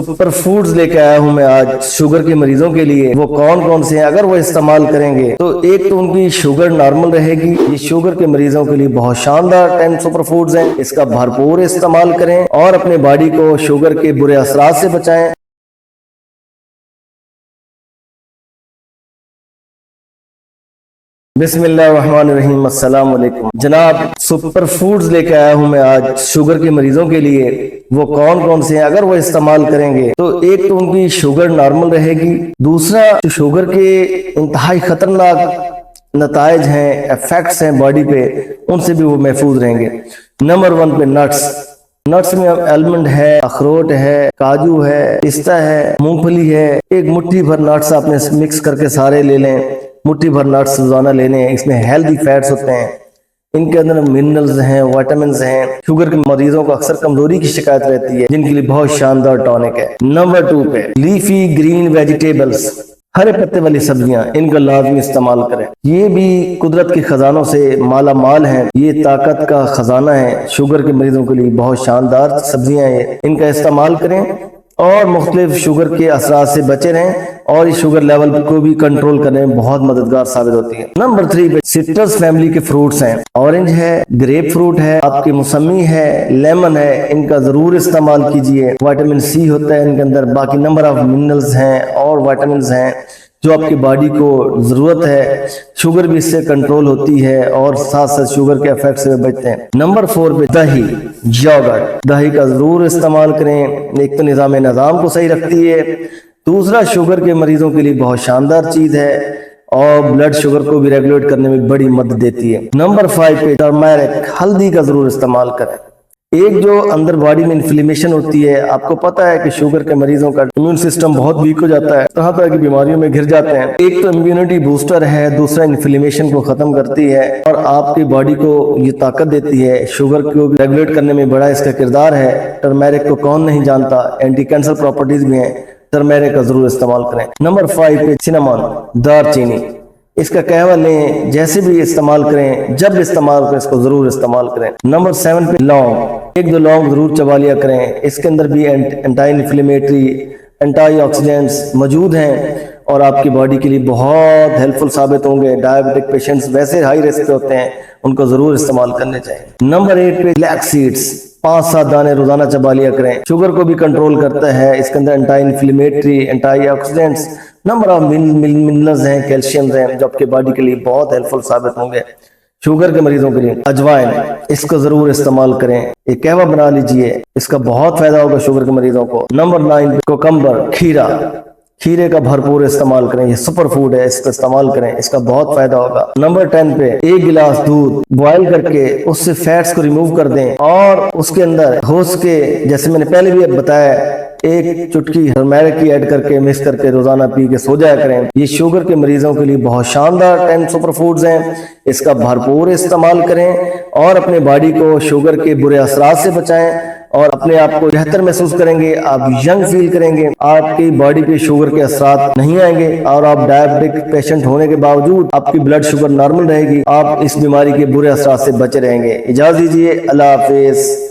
Super foods लेके आया हूं मैं आज शुगर के मरीजों के लिए। वो कौन कौन से हैं, अगर वो इस्तेमाल करेंगे तो एक तो उनकी शुगर नॉर्मल रहेगी। ये शुगर के मरीजों के लिए बहुत शानदार 10 सुपर फूड्स हैं। इसका भरपूर इस्तेमाल करें और अपने बॉडी को शुगर के बुरे असरात से बचाएं। बिस्मिल्लाहिर्रहमानिर्रहीम, अस्सलाम वालेकुम। जनाब, सुपर फूड्स लेके आया हूं मैं आज शुगर के मरीजों के लिए। वो कौन कौन से हैं, अगर वो इस्तेमाल करेंगे तो एक तो उनकी शुगर नॉर्मल रहेगी। दूसरा, जो शुगर के इंतहाई खतरनाक नताइज हैं, इफेक्ट्स हैं बॉडी पे, उनसे भी वो महफूज रहेंगे। नंबर 1 पे नट्स में आलमंड है, अखरोट है, काजू है, पिस्ता है, मूंगफली है। एक मुट्ठी भर नट्स आपने मिक्स करके सारे ले लें। मुट्ठी भर नट्स रोजाना लेने हैं। इसमें हेल्दी फैट्स होते हैं, इनके अंदर मिनरल्स हैं, विटामिन्स हैं। शुगर के मरीजों को अक्सर कमजोरी की शिकायत रहती है, जिनके लिए बहुत शानदार टॉनिक है। नंबर 2 पे लीफी ग्रीन वेजिटेबल्स, हरे पत्ते वाली सब्जियां, इनका लाजमी इस्तेमाल करें। ये भी कुदरत के खजानों से माला माल है। ये ताकत का खजाना है। शुगर के मरीजों के लिए बहुत शानदार सब्जियां हैं, इनका इस्तेमाल करें और मुख्तलिफ शुगर के असरात से बचे रहें और इस शुगर लेवल को भी कंट्रोल करने में बहुत मददगार साबित होती है। नंबर 3 पे सिट्रस फैमिली के फ्रूट्स हैं। ऑरेंज है, ग्रेप फ्रूट है, आपकी मौसमी है, लेमन है, इनका जरूर इस्तेमाल कीजिए। विटामिन सी होता है इनके अंदर, बाकी नंबर ऑफ मिनरल्स हैं और विटामिन्स हैं जो आपकी बॉडी को जरूरत है। शुगर भी इससे कंट्रोल होती है और साथ साथ शुगर के इफेक्ट से बचते हैं। नंबर 4 पे दही, योगर्ट, दही का जरूर इस्तेमाल करें। एक तो निजाम को सही रखती है, दूसरा शुगर के मरीजों के लिए बहुत शानदार चीज है और ब्लड शुगर को भी रेगुलेट करने में बड़ी मदद देती है। नंबर 5 पे टर्मरिक, हल्दी का जरूर इस्तेमाल करें। एक जो अंदर बॉडी में इन्फ्लेमेशन होती है, आपको पता है कि शुगर के मरीजों का इम्यून सिस्टम बहुत वीक हो जाता है, तरह तरह की बीमारियों में घिर जाते हैं। एक तो इम्यूनिटी बूस्टर है, दूसरा इन्फ्लेमेशन को खत्म करती है और आपकी बॉडी को ये ताकत देती है। शुगर को रेगुलेट करने में बड़ा इसका किरदार है। टर्मरिक को कौन नहीं जानता, एंटी कैंसर प्रॉपर्टीज भी हैं। टर्मरिक का जरूर इस्तेमाल करें। नंबर 5 पे सिनेमन, दालचीनी, इसका कहवा लें, जैसे भी इस्तेमाल करें, जब इस्तेमाल करें इसको जरूर इस्तेमाल करें। नंबर 7 पे लौंग, 1-2 लौंग जरूर चबा लिया करें। इसके अंदर भी एंटी इन्फ्लेमेटरी, एंटीऑक्सीडेंट्स मौजूद हैं और आपकी बॉडी के लिए बहुत हेल्पफुल साबित होंगे। डायबिटिक पेशेंट्स वैसे हाई रिस्क पे होते हैं, उनको जरूर इस्तेमाल करने चाहिए। नंबर 8 पे फ्लैक्स सीड्स, 5-7 दाने रोजाना चबा लिया करें। शुगर को भी कंट्रोल करता है। इसके अंदर anti inflammatory, antioxidants, number of minerals हैं, कैल्शियम हैं, जो आपके बॉडी के लिए बहुत हेल्पफुल साबित होंगे। शुगर के मरीजों के लिए अजवाइन, इसको जरूर इस्तेमाल करें। एक कहवा बना लीजिए, इसका बहुत फायदा होगा शुगर के मरीजों को। नंबर 9 कोकम्बर, खीरा, खीरे का भरपूर इस्तेमाल करें। ये सुपर फूड है, इसका इस्तेमाल करें, इसका बहुत फायदा होगा। नंबर 10 पे 1 गिलास दूध बॉयल करके उससे फैट्स को रिमूव कर दें और उसके अंदर हो सके, जैसे मैंने पहले भी बताया, 1 चुटकी टर्मरिक की ऐड करके मिक्स करके रोजाना पी के सो जाया करें। ये शुगर के मरीजों के लिए बहुत शानदार 10 सुपर फूड्स हैं। इसका भरपूर इस्तेमाल करें और अपने बॉडी को शुगर के बुरे असरात से बचाएं और अपने आप को बेहतर महसूस करेंगे। आप यंग फील करेंगे, आपकी बॉडी पे शुगर के असरात नहीं आएंगे और आप डायबिटिक पेशेंट होने के बावजूद आपकी ब्लड शुगर नॉर्मल रहेगी। आप इस बीमारी के बुरे असरात से बचे रहेंगे। इजाजत दीजिए, अल्लाह हाफिज।